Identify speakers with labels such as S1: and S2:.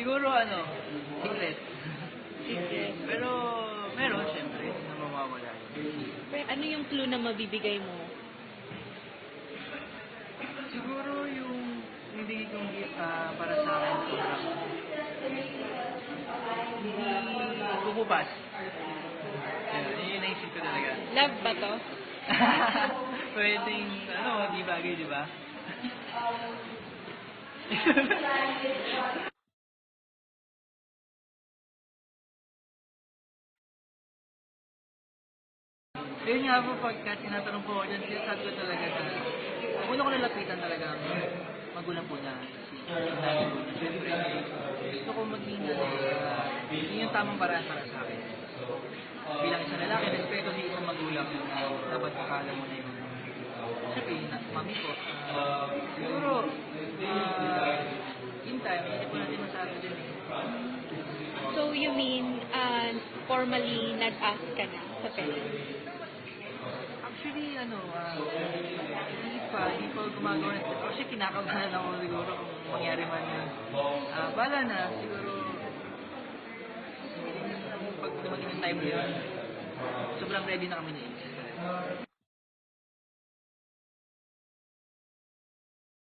S1: Siguro secret.
S2: Secret.
S1: Pero meron, syempre, hindi na mawawala yun.
S2: Pero ano yung clue na mabibigay mo?
S1: Siguro yung nabigay kong gift para sa akin, hindi bubukas. Yun yung naisip ko talaga.
S2: Love ba to?
S1: Pwedeng, di bagay, di ba? Yun nga po, pagka tinatanong po ako dyan, sinasabi ko talaga na, una ko nalapitan talaga ang magulang po niya, si nanay po niya. Siyempre, gusto ko maging, yun yung tamang paraan para sa akin. Bilang isang lalaki, respeto sa isang magulang, dapat makala mo na yun. Siyempre, yung mami ko, siguro, in time, hindi po natin masabi din eh.
S2: So you mean, formally nag-ask ka na sa parents?
S1: Actually, hindi pa gumagawa na. Actually, kinakabahan ako siguro kung mangyari man yun. Bala na, siguro, pag dumating yung time na yun, sobrang ready na kami na